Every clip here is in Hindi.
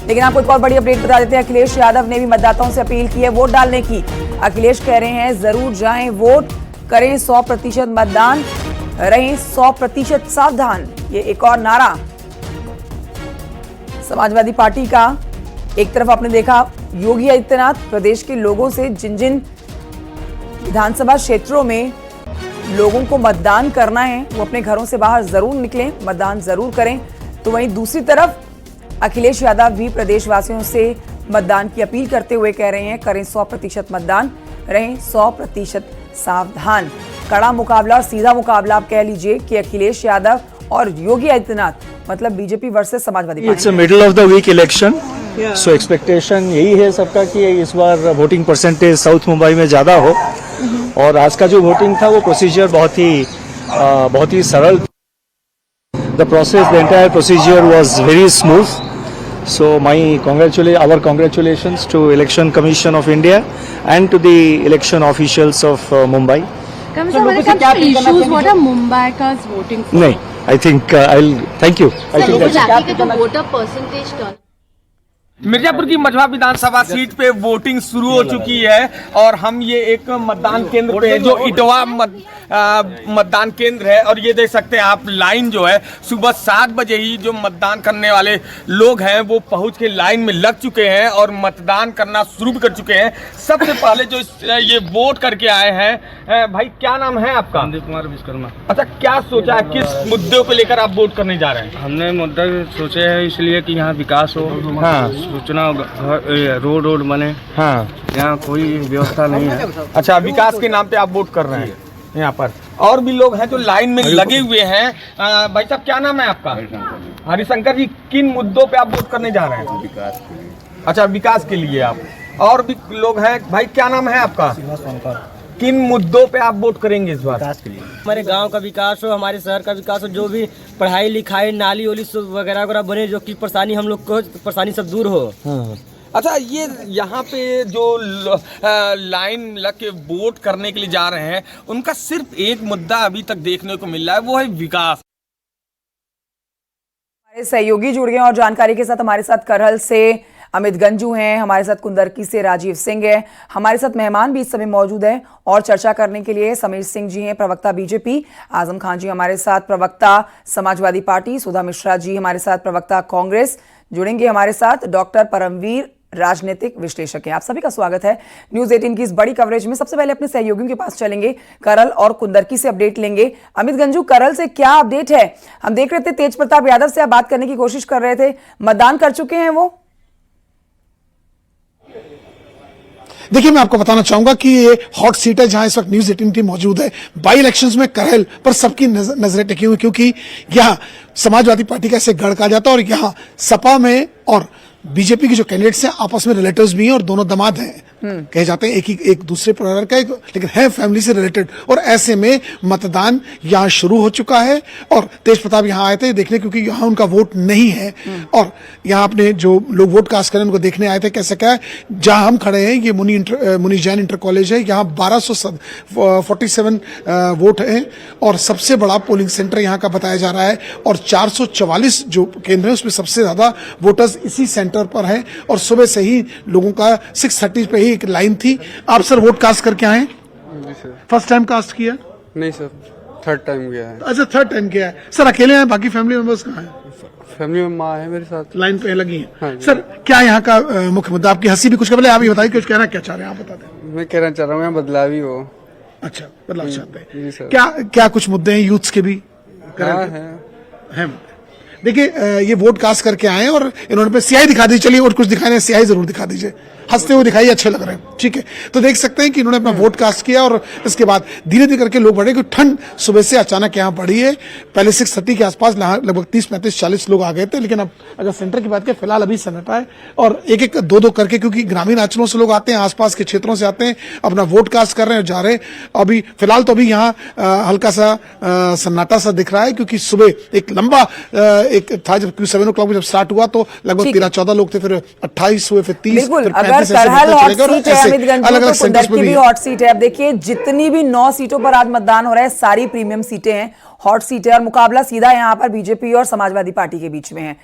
लेकिन आपको एक और बड़ी अपडेट बता देते हैं, अखिलेश यादव ने भी मतदाताओं से अपील की है वोट डालने की। अखिलेश कह रहे हैं जरूर जाएं वोट, करें 100% मतदान, रहें 100% सावधान। ये एक और नारा समाजवादी पार्टी का। एक तरफ आपने देखा योगी आदित्यनाथ प्रदेश के लोगों से जिन जिन विधानसभा क्षेत्रों में लोगों को मतदान करना है वो अपने घरों से बाहर जरूर निकलें, मतदान जरूर करें। तो वहीं दूसरी तरफ अखिलेश यादव भी प्रदेशवासियों से मतदान की अपील करते हुए कह रहे हैं करें 100% मतदान, रहें 100% सावधान। कड़ा मुकाबला और सीधा मुकाबला आप कह लीजिए कि अखिलेश यादव और योगी आदित्यनाथ, मतलब BJP versus Samajwadi Party. It's middle of the week election, so expectation यही है सबका कि इस बार वोटिंग परसेंटेज साउथ मुंबई में ज़्यादा हो। और आज का जो वोटिंग था वो प्रोसीजर बहुत ही सरल। The process, the entire procedure was very smooth. So our congratulations to Election Commission of India and to the election officials of Mumbai. What are Mumbai's voting for? नहीं, I think thank you. Voter percentage का मिर्जापुर की मझवा विधानसभा सीट पे वोटिंग शुरू हो चुकी है और हम ये एक मतदान केंद्र पे जो इटवा मतदान केंद्र है और ये देख सकते हैं आप लाइन जो है सुबह 7 बजे ही जो मतदान करने वाले लोग हैं वो पहुंच के लाइन में लग चुके हैं और मतदान करना शुरू कर चुके हैं। सबसे पहले जो ये वोट करके आए हैं, भाई क्या नाम है आपका? संदीप कुमार विश्वकर्मा। अच्छा, क्या सोचा है, किस मुद्दों को लेकर आप वोट करने जा रहे हैं? हमने मुद्दा सोचे है इसलिए कि यहाँ विकास हो, हाँ, सूचना रोड बने, हाँ, यहाँ कोई व्यवस्था नहीं है। अच्छा, विकास के नाम पे आप वोट कर रहे हैं। यहाँ पर और भी लोग हैं जो लाइन में लगे हुए हैं। भाई साहब क्या नाम है आपका? हरिशंकर जी, किन मुद्दों पे आप वोट करने जा रहे हैं? विकास के लिए। अच्छा, विकास के लिए आप। और भी लोग हैं, भाई क्या नाम है आपका? किन मुद्दों पे आप वोट करेंगे इस बार? विकास के लिए। हमारे गांव का विकास हो, हमारे शहर का विकास हो, जो भी पढ़ाई लिखाई नाली वोली वगैरह वगैरह बने, जो की परेशानी हम लोग को परेशानी सब दूर हो। अच्छा, ये यहाँ पे जो लाइन लग के वोट करने के लिए जा रहे हैं उनका सिर्फ एक मुद्दा अभी तक देखने को मिल रहा है, वो है विकास। हमारे सहयोगी जुड़ गए और जानकारी के साथ हमारे साथ करहल से अमित गंजू हैं, हमारे साथ कुंदरकी से राजीव सिंह है, हमारे साथ मेहमान भी इस समय मौजूद हैं और चर्चा करने के लिए समीर सिंह जी हैं, प्रवक्ता बीजेपी, आजम खान जी हमारे साथ, प्रवक्ता समाजवादी पार्टी, सुधा मिश्रा जी हमारे साथ, प्रवक्ता कांग्रेस जुड़ेंगे हमारे साथ, डॉक्टर परमवीर राजनीतिक विश्लेषक है। आप सभी का स्वागत है न्यूज 18 की इस बड़ी कवरेज में। सबसे पहले अपने सहयोगियों के पास चलेंगे, करल और कुंदरकी से अपडेट लेंगे। अमित गंजू, करल से क्या अपडेट है? हम देख रहे थे तेज प्रताप यादव से आप बात करने की कोशिश कर रहे थे, मतदान कर चुके हैं वो? देखिए, मैं आपको बताना चाहूंगा कि ये हॉट सीट है जहां इस वक्त न्यूज 18 टीम मौजूद है। बाई इलेक्शंस में करहल पर सबकी नजरें टिकी हुई, क्योंकि यहाँ समाजवादी पार्टी का ऐसे गढ़ कहा जाता है और यहाँ सपा में और बीजेपी के जो कैंडिडेट्स हैं आपस में रिलेटिव्स भी हैं और दोनों दामाद हैं, कहे जाते हैं एक दूसरे परिवार का, लेकिन है फैमिली से रिलेटेड। और ऐसे में मतदान यहाँ शुरू हो चुका है और तेज प्रताप यहाँ आए थे देखने, क्योंकि यहाँ उनका वोट नहीं है और यहाँ अपने जो लोग वोट कास्ट करें उनको देखने आए थे कैसे क्या है। जहां हम खड़े हैं ये मुनि जैन इंटर कॉलेज है, यहाँ 1247 वोट है और सबसे बड़ा पोलिंग सेंटर यहाँ का बताया जा रहा है और 444 जो केंद्र है उसमें सबसे ज्यादा वोटर्स इसी सेंटर पर है और सुबह से ही लोगों का 6:30 पे ही एक लाइन थी। आप सर वोट कास्ट करके आए? फर्स्ट टाइम कास्ट किया? नहीं सर, थर्ड टाइम गया है। अच्छा, थर्ड टाइम किया है। सर अकेले हैं, बाकी फैमिली मेंबर्स कहाँ हैं? फैमिली में माँ है मेरे साथ, लाइन पे लगी है। हाँ, सर क्या यहाँ का मुख्य मुद्दा? आपकी हंसी भी कुछ पहले आप ये बताइए, कुछ कहना क्या चाह रहे हैं आप बता दें। मैं कहना चाह रहा हूँ यहाँ बदलाव ही हो। अच्छा, बदलाव चाहते हैं। जी सर। क्या कुछ मुद्दे हैं यूथ्स के भी? हाँ, है। देखिए, ये वोट कास्ट करके आए और इन्होंने पे स्याही दिखा दी। चलिए, और कुछ दिखाने, स्याही जरूर दिखा दीजिए, हंसते हुए दिखाइए, अच्छे लग रहे हैं, ठीक है। तो देख सकते हैं कि इन्होंने अपना वोट कास्ट किया और इसके बाद धीरे धीरे करके लोग बढ़े, क्योंकि ठंड सुबह से अचानक यहाँ बढ़ी है। पहले 6:30 के आसपास लगभग 30, 35, 40 लोग आ गए थे, लेकिन अब अगर सेंटर की बात करें फिलहाल अभी सन्नाटा है और एक दो करके, क्योंकि ग्रामीण अंचलों से लोग आते हैं, आसपास के क्षेत्रों से आते हैं, अपना वोट कास्ट कर रहे हैं और जा रहे हैं। अभी फिलहाल तो अभी यहाँ हल्का सा सन्नाटा सा दिख रहा है, क्योंकि सुबह एक लंबा एक था, जब 7 o'clock जब स्टार्ट हुआ तो लगभग 13-14 लोग थे, फिर 28 हुए, फिर 30, बिल्कुल। फिर अगर 35 करहल हॉट सीट है, अमित गंजू, अलग अलग तो सेंटर्स कुंदरकी भी हॉट सीट है। अब देखिए, जितनी भी 9 सीटों पर आज मतदान हो रहा है, सारी प्रीमियम सीटें हैं, हॉट सीटें और मुकाबला सीधा यहाँ पर बीजेपी और समाजवादी पार्टी के बीच में है।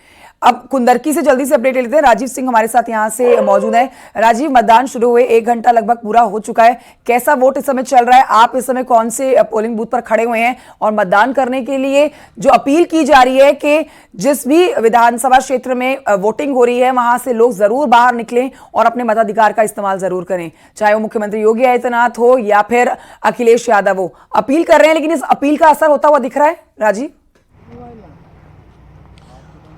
अब कुंदरकी से जल्दी से अपडेट लेते हैं। राजीव सिंह हमारे साथ यहाँ से मौजूद है। राजीव, मतदान शुरू हुए 1 घंटा लगभग पूरा हो चुका है, कैसा वोट इस समय चल रहा है? आप इस समय कौन से पोलिंग बूथ पर खड़े हुए हैं और मतदान करने के लिए जो अपील की जा रही है कि जिस भी विधानसभा क्षेत्र में वोटिंग हो रही है वहां से लोग जरूर बाहर निकलें और अपने मताधिकार का इस्तेमाल जरूर करें, चाहे वो मुख्यमंत्री योगी आदित्यनाथ हो या फिर अखिलेश यादव हो, अपील कर रहे हैं, लेकिन इस अपील का असर होता हुआ दिख रहा है? राजीव,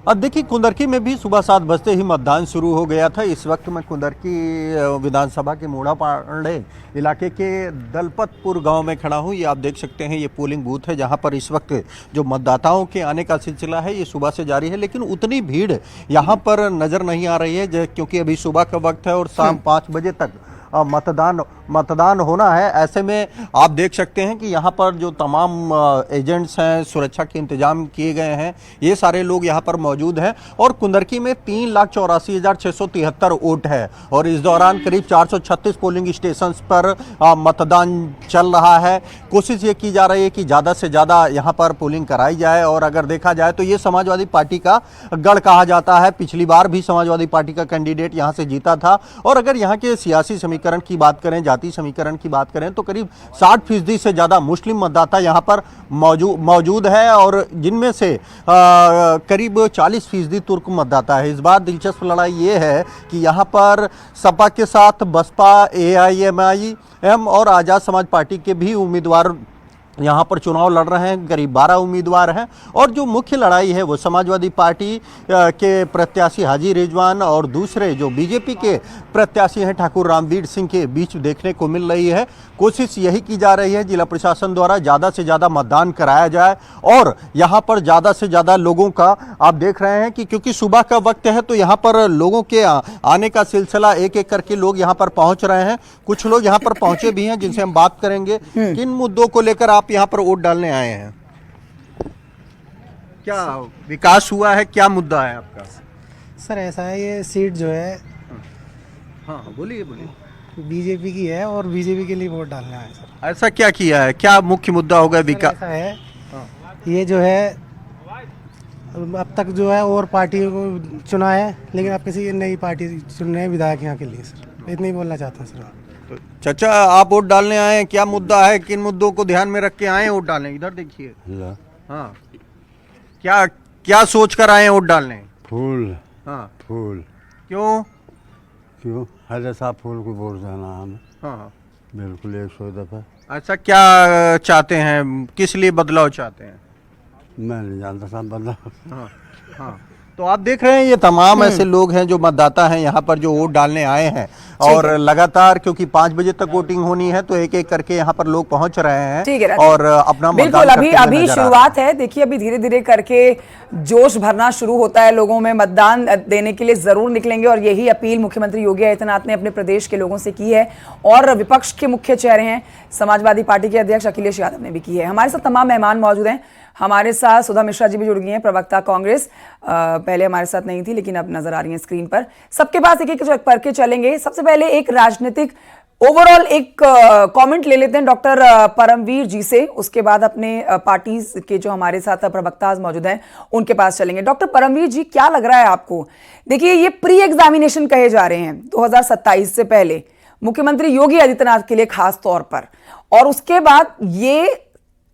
अब देखिए, कुंदरकी में भी सुबह 7 बजते ही मतदान शुरू हो गया था। इस वक्त मैं कुंदरकी विधानसभा के मोड़ा पांडे इलाके के दलपतपुर गांव में खड़ा हूं। ये आप देख सकते हैं, ये पोलिंग बूथ है जहां पर इस वक्त जो मतदाताओं के आने का सिलसिला है ये सुबह से जारी है, लेकिन उतनी भीड़ यहां पर नज़र नहीं आ रही है क्योंकि अभी सुबह का वक्त है और शाम 5 बजे तक मतदान होना है। ऐसे में आप देख सकते हैं कि यहाँ पर जो तमाम एजेंट्स हैं, सुरक्षा के इंतजाम किए गए हैं, ये सारे लोग यहाँ पर मौजूद हैं। और कुंदरकी में 3,84,673 वोट है और इस दौरान करीब 436 पोलिंग स्टेशंस पर मतदान चल रहा है। कोशिश ये की जा रही है कि ज़्यादा से ज़्यादा यहाँ पर पोलिंग कराई जाए। और अगर देखा जाए तो ये समाजवादी पार्टी का गढ़ कहा जाता है। पिछली बार भी समाजवादी पार्टी का कैंडिडेट यहाँ से जीता था। और अगर यहाँ के सियासी समीकरण की बात करें, जाति समीकरण की बात करें, तो करीब 60% से ज़्यादा मुस्लिम मतदाता यहाँ पर मौजूद है और जिनमें से करीब 40% तुर्क मतदाता है। इस बार दिलचस्प लड़ाई ये है कि यहाँ पर सपा के साथ बसपा, AIMIM और आज़ाद समाज पार्टी के भी उम्मीदवार यहाँ पर चुनाव लड़ रहे हैं। करीब 12 उम्मीदवार हैं और जो मुख्य लड़ाई है वो समाजवादी पार्टी के प्रत्याशी हाजी रिजवान और दूसरे जो बीजेपी के प्रत्याशी हैं ठाकुर रामवीर सिंह के बीच देखने को मिल रही है। कोशिश यही की जा रही है जिला प्रशासन द्वारा ज़्यादा से ज़्यादा मतदान कराया जाए और यहाँ पर ज़्यादा से ज़्यादा लोगों का आप देख रहे हैं कि क्योंकि सुबह का वक्त है तो यहाँ पर लोगों के आने का सिलसिला एक एक करके लोग यहाँ पर पहुँच रहे हैं। कुछ लोग यहाँ पर पहुँचे भी हैं जिनसे हम बात करेंगे। किन मुद्दों को लेकर आप यहाँ पर वोट डालने आए हैं? क्या विकास हुआ है, क्या मुद्दा है आपका? सर ऐसा है, ये सीट जो है हाँ बोलिए। बीजेपी की है और बीजेपी के लिए वोट डालना है सर। ऐसा क्या किया है, क्या मुख्य मुद्दा होगा विकास? ऐसा है ये जो है अब तक जो है और पार्टियों को चुना है, लेकिन अब किसी नई पार्टी चुन रहे हैं विधायक यहाँ के लिए। सर इतना ही बोलना चाहता हूँ सर। चाचा, आप वोट डालने आए हैं, क्या मुद्दा है, किन मुद्दों को ध्यान में रख के आए हैं वोट डालने? इधर देखिए। हाँ, क्या क्या सोच कर आए हैं वोट डालने? फूल। हाँ, फूल। क्यों? हरे साहब फूल को वोट देना हमें। हाँ बिल्कुल 100 दफा। अच्छा, क्या चाहते हैं, किस लिए बदलाव चाहते हैं? मैं नहीं जानता साहब बदलाव। हाँ हाँ, तो आप देख रहे हैं ये तमाम ऐसे लोग हैं जो मतदाता हैं यहाँ पर जो वोट डालने आए हैं और लगातार क्योंकि 5 बजे तक वोटिंग होनी है तो एक एक करके यहाँ पर लोग पहुंच रहे हैं और अपना बिल्कुल अभी शुरुआत है। देखिए अभी धीरे धीरे करके जोश भरना शुरू होता है लोगों में, मतदान देने के लिए जरूर निकलेंगे और यही अपील मुख्यमंत्री योगी आदित्यनाथ ने अपने प्रदेश के लोगों से की है और विपक्ष के मुख्य चेहरे हैं समाजवादी पार्टी के अध्यक्ष अखिलेश यादव ने भी की है। हमारे साथ तमाम मेहमान मौजूद हैं। हमारे साथ सुधा मिश्रा जी भी जुड़ गई हैं, प्रवक्ता कांग्रेस, पहले हमारे साथ नहीं थी लेकिन अब नजर आ रही हैं स्क्रीन पर। सबके पास एक एक करके चलेंगे। सबसे पहले एक राजनीतिक ओवरऑल एक कमेंट ले लेते हैं डॉक्टर परमवीर जी से, उसके बाद अपने पार्टी के जो हमारे साथ प्रवक्ता मौजूद हैं उनके पास चलेंगे। डॉक्टर परमवीर जी, क्या लग रहा है आपको? देखिए ये प्री एग्जामिनेशन कहे जा रहे हैं 2027 से पहले मुख्यमंत्री योगी आदित्यनाथ के लिए खास तौर पर, और उसके बाद ये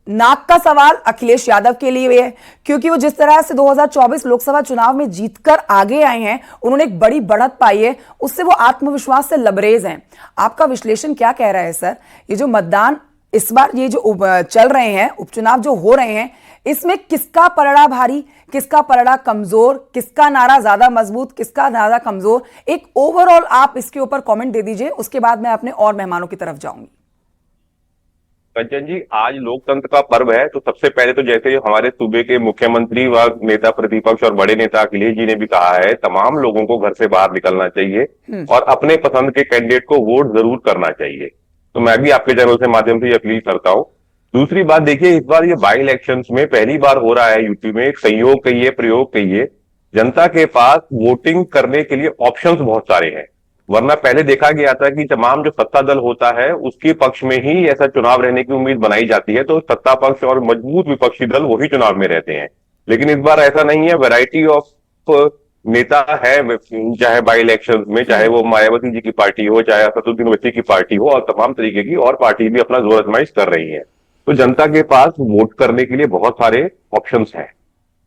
नाक का सवाल अखिलेश यादव के लिए है क्योंकि वो जिस तरह से 2024 लोकसभा चुनाव में जीतकर आगे आए हैं, उन्होंने एक बड़ी बढ़त पाई है, उससे वो आत्मविश्वास से लबरेज हैं। आपका विश्लेषण क्या कह रहा है सर? ये जो मतदान इस बार ये जो चल रहे हैं, उपचुनाव जो हो रहे हैं, इसमें किसका पलड़ा भारी, किसका पलड़ा कमजोर, किसका नारा ज्यादा मजबूत, किसका ज्यादा कमजोर? एक ओवरऑल आप इसके ऊपर कमेंट दे दीजिए, उसके बाद मैं अपने और मेहमानों की तरफ जाऊंगी। कंचन जी, आज लोकतंत्र का पर्व है, तो सबसे पहले तो जैसे हमारे सूबे के मुख्यमंत्री व नेता प्रतिपक्ष और बड़े नेता अखिलेश जी ने भी कहा है, तमाम लोगों को घर से बाहर निकलना चाहिए और अपने पसंद के कैंडिडेट को वोट जरूर करना चाहिए। तो मैं भी आपके चैनल से माध्यम से अपील करता हूँ। दूसरी बात देखिए, इस बार ये बाई इलेक्शन में पहली बार हो रहा है यूपी में, एक संयोग कहिए, प्रयोग कहिए, जनता के पास वोटिंग करने के लिए ऑप्शंस बहुत सारे हैं। वरना पहले देखा गया था कि तमाम जो सत्ता दल होता है उसके पक्ष में ही ऐसा चुनाव रहने की उम्मीद बनाई जाती है, तो सत्ता पक्ष और मजबूत विपक्षी दल वही चुनाव में रहते हैं। लेकिन इस बार ऐसा नहीं है, वैरायटी ऑफ नेता है, चाहे बाई इलेक्शन में, चाहे वो मायावती जी की पार्टी हो, चाहे असदुद्दीन ओवैसी की पार्टी हो, और तमाम तरीके की और पार्टी भी अपना जोर आजमाइश कर रही है। तो जनता के पास वोट करने के लिए बहुत सारे ऑप्शंस हैं।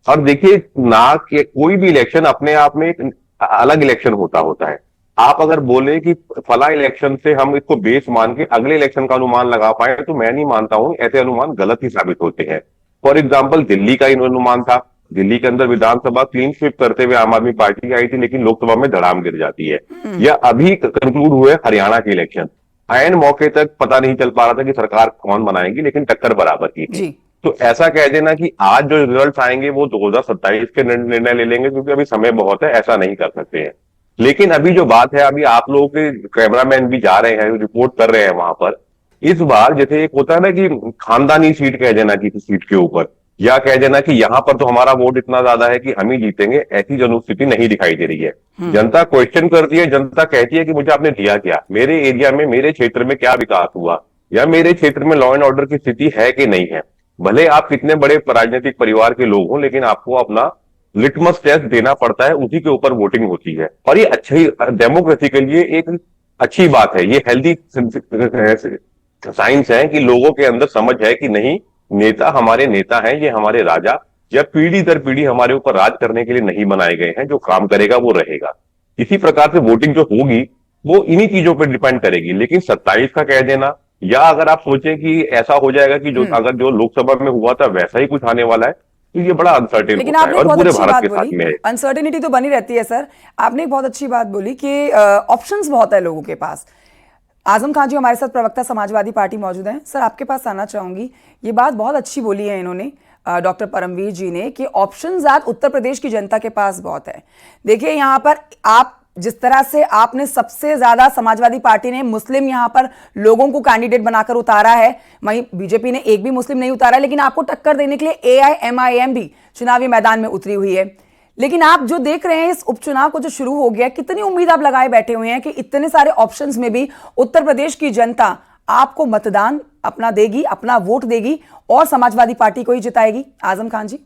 और देखिए, ना कि कोई भी इलेक्शन अपने आप में एक अलग इलेक्शन होता है। आप अगर बोले कि फला इलेक्शन से हम इसको बेस मान के अगले इलेक्शन का अनुमान लगा पाए, तो मैं नहीं मानता हूं। ऐसे अनुमान गलत ही साबित होते हैं। फॉर एग्जाम्पल, दिल्ली का अनुमान था, दिल्ली के अंदर विधानसभा क्लीन स्वीप करते हुए आम आदमी पार्टी आई थी, लेकिन लोकसभा में धड़ाम गिर जाती है। या अभी कंक्लूड हुए हरियाणा के इलेक्शन, ऐन मौके तक पता नहीं चल पा रहा था कि सरकार कौन बनाएगी, लेकिन टक्कर बराबर की थी। तो ऐसा कह देना कि आज जो रिजल्ट आएंगे वो 2027 के निर्णय ले लेंगे, क्योंकि अभी समय बहुत है, ऐसा नहीं कर सकते हैं। लेकिन अभी जो बात है, अभी आप लोगों के कैमरामैन भी जा रहे हैं, रिपोर्ट कर रहे हैं वहां पर। इस बार जैसे एक होता है ना कि खानदानी सीट कह देना किसी सीट के ऊपर, या कह देना कि यहां पर तो हमारा वोट इतना ज्यादा है कि हम ही जीतेंगे, ऐसी जनस्थिति नहीं दिखाई दे रही है। जनता क्वेश्चन करती है, जनता कहती है कि मुझे आपने दिया क्या, मेरे एरिया में, मेरे क्षेत्र में क्या विकास हुआ, या मेरे क्षेत्र में लॉ एंड ऑर्डर की स्थिति है कि नहीं है। भले आप कितने बड़े राजनीतिक परिवार के लोग हों, लेकिन आपको अपना लिटमस टेस्ट देना पड़ता है, उसी के ऊपर वोटिंग होती है। और ये अच्छी डेमोक्रेसी के लिए एक अच्छी बात है, ये हेल्दी साइंस है कि लोगों के अंदर समझ है कि नहीं, नेता हमारे नेता हैं, ये हमारे राजा, या पीढ़ी दर पीढ़ी हमारे ऊपर राज करने के लिए नहीं बनाए गए हैं, जो काम करेगा वो रहेगा। इसी प्रकार से वोटिंग जो होगी वो इन्हीं चीजों पर डिपेंड करेगी। लेकिन 27 का कह देना, या अगर आप सोचें कि ऐसा हो जाएगा कि जो अगर जो लोकसभा में हुआ था वैसा ही कुछ आने वाला है, तो ये बड़ा अनसर्टेन लेकिन होता है, आपने और बहुत पूरे अच्छी भारत बात के साथ में बोली, अनसर्टेनिटी तो बनी रहती है सर। आपने एक बहुत अच्छी बात बोली कि ऑप्शंस बहुत है लोगों के पास। आजम खान जी हमारे साथ प्रवक्ता समाजवादी पार्टी मौजूद हैं। सर, आपके पास आना चाहूंगी, ये बात बहुत अच्छी बोली है इन्होंने, डॉक्टर परमवीर जी ने, कि ऑप्शंस आज उत्तर प्रदेश की जनता के पास बहुत है। देखिए, यहाँ पर आप जिस तरह से आपने सबसे ज्यादा समाजवादी पार्टी ने मुस्लिम यहां पर लोगों को कैंडिडेट बनाकर उतारा है, वहीं बीजेपी ने एक भी मुस्लिम नहीं उतारा, लेकिन आपको टक्कर देने के लिए AIMIM भी चुनावी मैदान में उतरी हुई है। लेकिन आप जो देख रहे हैं इस उपचुनाव को जो शुरू हो गया, कितनी उम्मीद आप लगाए बैठे हुए हैं कि इतने सारे ऑप्शंस में भी उत्तर प्रदेश की जनता आपको मतदान अपना देगी, अपना वोट देगी और समाजवादी पार्टी को ही जिताएगी? आजम खान जी।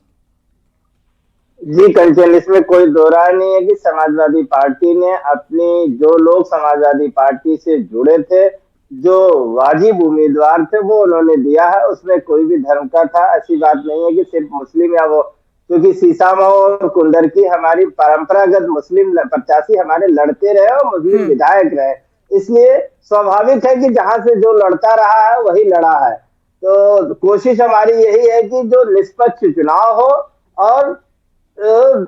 जी कंचन, इसमें कोई दो राय नहीं है कि समाजवादी पार्टी ने अपनी, जो लोग समाजवादी पार्टी से जुड़े थे, जो वाजिब उम्मीदवार थे, वो उन्होंने दिया है। उसमें कोई भी धर्म का था, ऐसी बात नहीं है कि सिर्फ मुस्लिम या वो, क्योंकि सीसामऊ और कुंदरकी हमारी परंपरागत मुस्लिम प्रत्याशी हमारे लड़ते रहे और मुस्लिम विधायक रहे, इसलिए स्वाभाविक है कि जहां से जो लड़ता रहा है वही लड़ा है। तो कोशिश हमारी यही है कि जो निष्पक्ष चुनाव हो और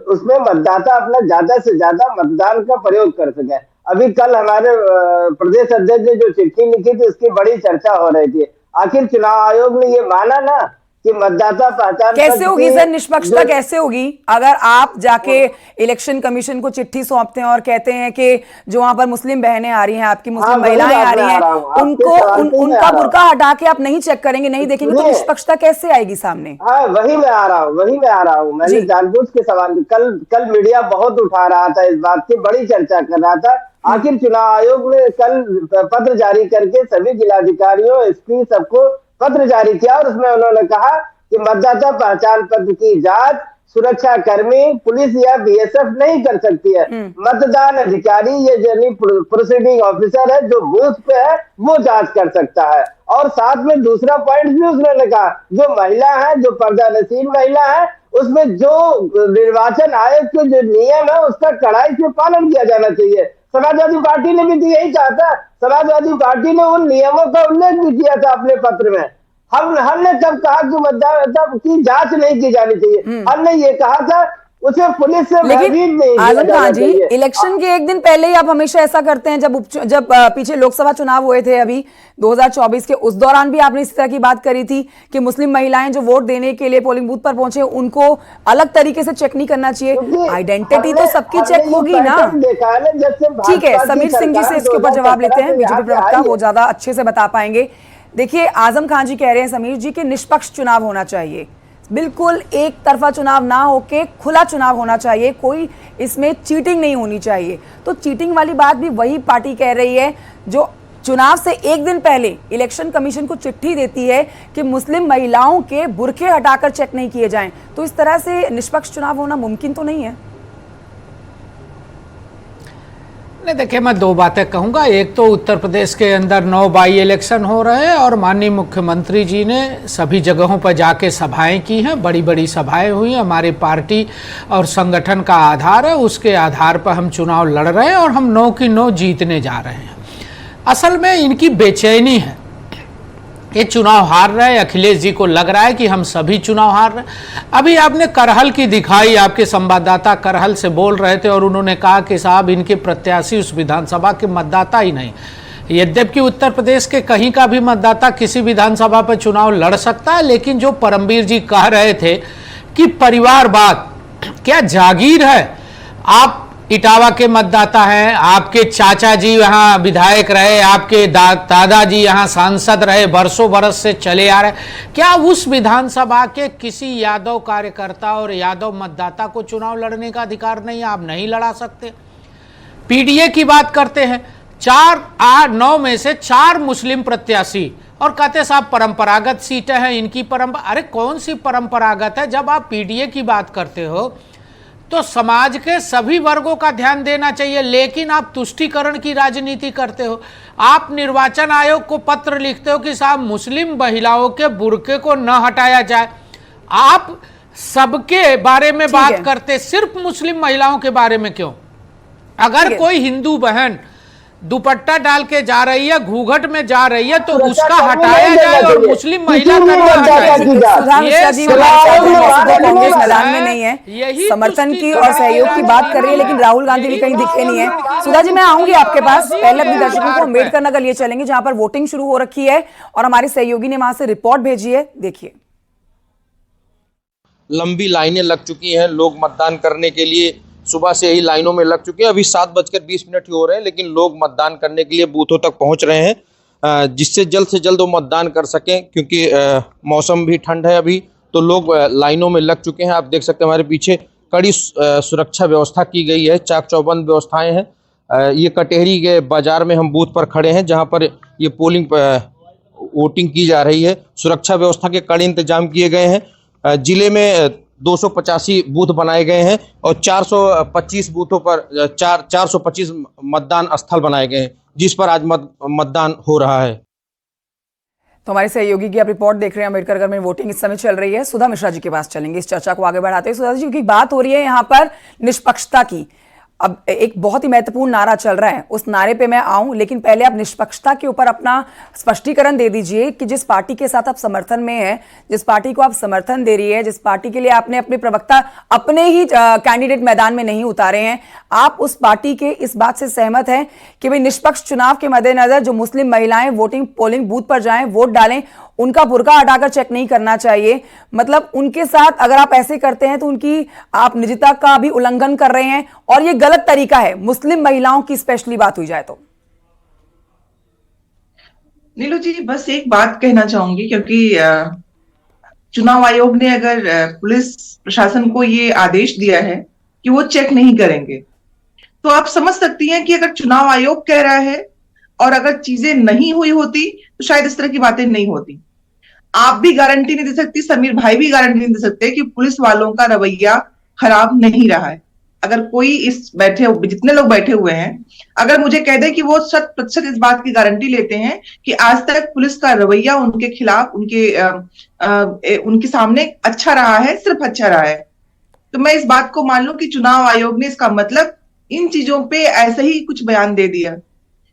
उसमें मतदाता अपना ज्यादा से ज्यादा मतदान का प्रयोग कर सके। अभी कल हमारे प्रदेश अध्यक्ष ने जो चिट्ठी लिखी थी उसकी बड़ी चर्चा हो रही थी। आखिर चुनाव आयोग ने ये माना ना कि मतदाता पहचान कैसे होगी सर, निष्पक्षता कैसे होगी अगर आप जाके इलेक्शन कमीशन को चिट्ठी सौंपते हैं और कहते हैं कि जो वहां पर मुस्लिम बहनें आ रही हैं, आपकी मुस्लिम महिलाएं आ रही हैं, उनको उनका बुर्का हटा के आप नहीं चेक करेंगे, नहीं देखेंगे, तो निष्पक्षता कैसे आएगी सामने? हाँ, वही मैं आ रहा हूँ। मैंने जानबूझ के सवाल, कल मीडिया बहुत उठा रहा था, इस बात की बड़ी चर्चा कर रहा था। आखिर चुनाव आयोग ने कल पत्र जारी करके सभी जिलाधिकारियों, SP सबको पत्र जारी किया और उसमें उन्होंने कहा कि मतदाता पहचान पत्र की जांच सुरक्षा कर्मी, पुलिस या BSF नहीं कर सकती है। मतदान अधिकारी, ये जो प्रोसीडिंग ऑफिसर है जो बूथ पे है, वो जांच कर सकता है। और साथ में दूसरा पॉइंट भी उसने कहा, जो महिला है, जो पर्दानशीन महिला है, उसमें जो निर्वाचन आयोग के जो नियम है उसका कड़ाई से पालन किया जाना चाहिए। समाजवादी पार्टी ने भी तो यही कहा था। समाजवादी पार्टी ने उन नियमों का उल्लेख भी किया था अपने पत्र में। हमने तब कहा कि मतदाता की जांच नहीं की जानी चाहिए, हमने ये कहा था उसे पुलिस से लेकिन आजम खान जी, इलेक्शन के एक दिन पहले ही आप हमेशा ऐसा करते हैं। जब पीछे लोकसभा चुनाव हुए थे अभी 2024 के, उस दौरान भी आपने इस तरह की बात करी थी कि मुस्लिम महिलाएं जो वोट देने के लिए पोलिंग बूथ पर पहुंचे, उनको अलग तरीके से चेक नहीं करना चाहिए। आइडेंटिटी तो सबकी चेक होगी ना। ठीक है, समीर सिंह जी से इसके ऊपर जवाब लेते हैं, बीजेपी प्रवक्ता, वो ज्यादा अच्छे से बता पाएंगे। देखिए, आजम खान जी कह रहे हैं समीर जी कि निष्पक्ष चुनाव होना चाहिए, बिल्कुल एक तरफा चुनाव ना होके खुला चुनाव होना चाहिए, कोई इसमें चीटिंग नहीं होनी चाहिए। तो चीटिंग वाली बात भी वही पार्टी कह रही है जो चुनाव से एक दिन पहले इलेक्शन कमीशन को चिट्ठी देती है कि मुस्लिम महिलाओं के बुरखे हटाकर चेक नहीं किए जाएं। तो इस तरह से निष्पक्ष चुनाव होना मुमकिन तो नहीं है। नहीं, देखिए मैं दो बातें कहूंगा। एक तो उत्तर प्रदेश के अंदर 9 बाई इलेक्शन हो रहे हैं और माननीय मुख्यमंत्री जी ने सभी जगहों पर जाके सभाएं की हैं, बड़ी बड़ी सभाएं हुई। हमारी पार्टी और संगठन का आधार है, उसके आधार पर हम चुनाव लड़ रहे हैं और हम 9 की 9 जीतने जा रहे हैं। असल में इनकी बेचैनी है, ये चुनाव हार रहे हैं। अखिलेश जी को लग रहा है कि हम सभी चुनाव हार रहे हैं। अभी आपने करहल की दिखाई, आपके संवाददाता करहल से बोल रहे थे और उन्होंने कहा कि साहब इनके प्रत्याशी उस विधानसभा के मतदाता ही नहीं। यद्यपि उत्तर प्रदेश के कहीं का भी मतदाता किसी विधानसभा पर चुनाव लड़ सकता है, लेकिन जो परमवीर जी कह रहे थे कि परिवारवाद क्या जागीर है। आप इटावा के मतदाता हैं, आपके चाचा जी यहाँ विधायक रहे, आपके दादाजी यहाँ सांसद रहे, बरसों बरस से चले आ रहे। क्या उस विधानसभा के किसी यादव कार्यकर्ता और यादव मतदाता को चुनाव लड़ने का अधिकार नहीं? आप नहीं लड़ा सकते। पीडीए की बात करते हैं, 9 में से 4 मुस्लिम प्रत्याशी और कहते साहब परंपरागत सीटें हैं इनकी। अरे कौन सी परंपरागत है? जब आप पीडीए की बात करते हो तो समाज के सभी वर्गों का ध्यान देना चाहिए, लेकिन आप तुष्टीकरण की राजनीति करते हो। आप निर्वाचन आयोग को पत्र लिखते हो कि साहब मुस्लिम महिलाओं के बुर्के को न हटाया जाए। आप सबके बारे में बात करते, सिर्फ मुस्लिम महिलाओं के बारे में क्यों? अगर कोई हिंदू बहन दुपट्टा डाल के जा रही है, घूंघट में जा रही है, तो उसका हटाया जाए और मुस्लिम महिला का कांग्रेस मैदान में नहीं है, समर्थन की और सहयोग की बात कर रही है, लेकिन राहुल गांधी भी कहीं दिखे नहीं है। सुधा जी मैं आऊंगी आपके पास। पहले अपने दर्शकों को अम्बेडकर नगर लिए चलेंगे जहां पर वोटिंग शुरू हो रखी है और हमारे सहयोगी ने वहां से रिपोर्ट भेजी है, देखिए। लंबी लाइनें लग चुकी हैं, लोग मतदान करने के लिए सुबह से ही लाइनों में लग चुके हैं। अभी 7:20 ही हो रहे हैं, लेकिन लोग मतदान करने के लिए बूथों तक पहुंच रहे हैं, जिससे जल्द से जल्द वो मतदान कर सकें, क्योंकि मौसम भी ठंड है अभी, तो लोग लाइनों में लग चुके हैं। आप देख सकते हैं हमारे पीछे कड़ी सुरक्षा व्यवस्था की गई है, चाक चौबंद व्यवस्थाएं हैं। ये कटेहरी के बाजार में हम बूथ पर खड़े हैं, जहाँ पर ये वोटिंग की जा रही है। सुरक्षा व्यवस्था के कड़े इंतजाम किए गए हैं। जिले में 285 बूथ बनाए गए हैं और 425 बूथों पर 425 मतदान स्थल बनाए गए हैं, जिस पर आज मतदान हो रहा है। तो हमारे सहयोगी की आप रिपोर्ट देख रहे हैं। अम्बेडकर नगर में वोटिंग इस समय चल रही है। सुधा मिश्रा जी के पास चलेंगे इस चर्चा को आगे बढ़ाते हैं। सुधा जी की बात हो रही है यहाँ पर निष्पक्षता की। अब एक बहुत ही महत्वपूर्ण नारा चल रहा है, उस नारे पे मैं आऊं, लेकिन पहले आप निष्पक्षता के ऊपर अपना स्पष्टीकरण दे दीजिए कि जिस पार्टी के साथ आप समर्थन में हैं, जिस पार्टी को आप समर्थन दे रही है, जिस पार्टी के लिए आपने अपने प्रवक्ता अपने ही कैंडिडेट मैदान में नहीं उतारे हैं, आप उस पार्टी के इस बात से सहमत हैं कि भाई निष्पक्ष चुनाव के मद्देनजर जो मुस्लिम महिलाएं पोलिंग बूथ पर जाएं, वोट डालें, उनका बुर्का हटाकर चेक नहीं करना चाहिए? मतलब उनके साथ अगर आप ऐसे करते हैं तो उनकी आप निजता का भी उल्लंघन कर रहे हैं और ये गलत तरीका है, मुस्लिम महिलाओं की स्पेशली बात हुई जाए तो। नीलू जी बस एक बात कहना चाहूंगी, क्योंकि चुनाव आयोग ने अगर पुलिस प्रशासन को ये आदेश दिया है कि वो चेक नहीं करेंगे, तो आप समझ सकती हैं कि अगर चुनाव आयोग कह रहा है और अगर चीजें नहीं हुई होती तो शायद इस तरह की बातें नहीं होती। आप भी गारंटी नहीं दे सकती, समीर भाई भी गारंटी नहीं दे सकते कि पुलिस वालों का रवैया खराब नहीं रहा है। अगर कोई जितने लोग बैठे हुए हैं, अगर मुझे कह दे कि वो 100% इस बात की गारंटी लेते हैं कि आज तक पुलिस का रवैया उनके खिलाफ, उनके सामने अच्छा रहा है, सिर्फ अच्छा रहा है, तो मैं इस बात को मान लूं कि चुनाव आयोग ने इसका मतलब इन चीजों पे ऐसे ही कुछ बयान दे दिया।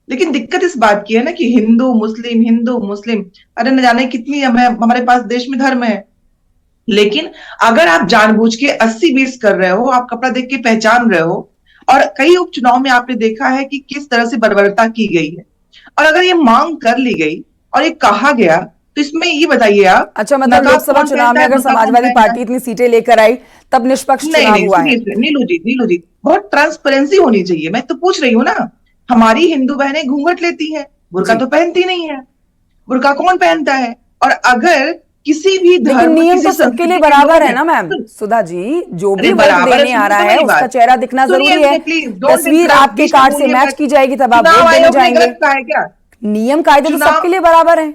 लेकिन दिक्कत इस बात की है ना कि हिंदू मुस्लिम, अरे न जाने कितनी हमारे पास देश में धर्म है, लेकिन अगर आप जानबूझ के 80-20 कर रहे हो, आप कपड़ा देख के पहचान रहे हो, और कई उपचुनाव में आपने देखा है कि किस तरह से बर्बरता की गई है, और अगर ये मांग कर ली गई और ये कहा गया, तो इसमें ये बताइए आप, अच्छा मतलब लोकसभा चुनाव में अगर समाजवादी पार्टी इतनी सीटें लेकर आई तब निष्पक्ष चुनाव हुआ है? नीलू जी बहुत ट्रांसपेरेंसी होनी चाहिए। मैं तो पूछ रही हूँ ना, हमारी हिंदू बहनें घूंघट लेती हैं, बुर्का तो पहनती नहीं है, बुर्का कौन पहनता है? और अगर किसी भी धर्म, नियम तो सबके लिए बराबर है ना मैम। सुधा जी, जो भी वोट देने आ रहा है उसका चेहरा दिखना जरूरी है, तस्वीर आपके कार्ड से मैच की जाएगी तब आप वोट देने जाएंगे। क्या नियम कायदे तो सबके लिए बराबर है।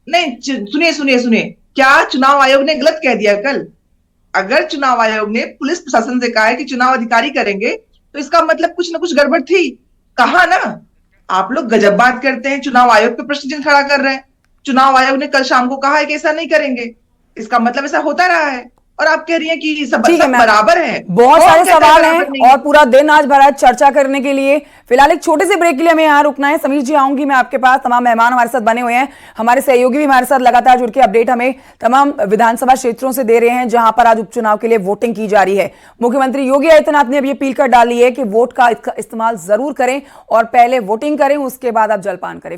नहीं, सुनिए, क्या चुनाव आयोग ने गलत कह दिया कल? अगर चुनाव आयोग ने पुलिस प्रशासन से कहा है कि चुनाव अधिकारी करेंगे, तो इसका मतलब कुछ ना कुछ गड़बड़ थी। कहा ना, आप लोग गजब बात करते हैं, चुनाव आयोग पे प्रश्न चिन्ह खड़ा कर रहे हैं। चुनाव आयोग ने कल शाम को कहा है कि ऐसा नहीं करेंगे, इसका मतलब ऐसा होता रहा है, और आप कह रही हैं कि सब बराबर है। बहुत कौन सारे कहता है सवाल बराबर हैं नहीं? और पूरा दिन आज भरा है चर्चा करने के लिए। फिलहाल एक छोटे से ब्रेक के लिए हमें यहाँ रुकना है। समीर जी, आऊंगी मैं आपके पास। तमाम मेहमान हमारे साथ बने हुए हैं, हमारे सहयोगी भी हमारे साथ लगातार जुड़ के अपडेट हमें तमाम विधानसभा क्षेत्रों से दे रहे हैं जहां पर आज उपचुनाव के लिए वोटिंग की जा रही है। मुख्यमंत्री योगी आदित्यनाथ ने अब ये अपील कर डाली है कि वोट का इस्तेमाल जरूर करें और पहले वोटिंग करें, उसके बाद आप जलपान करें।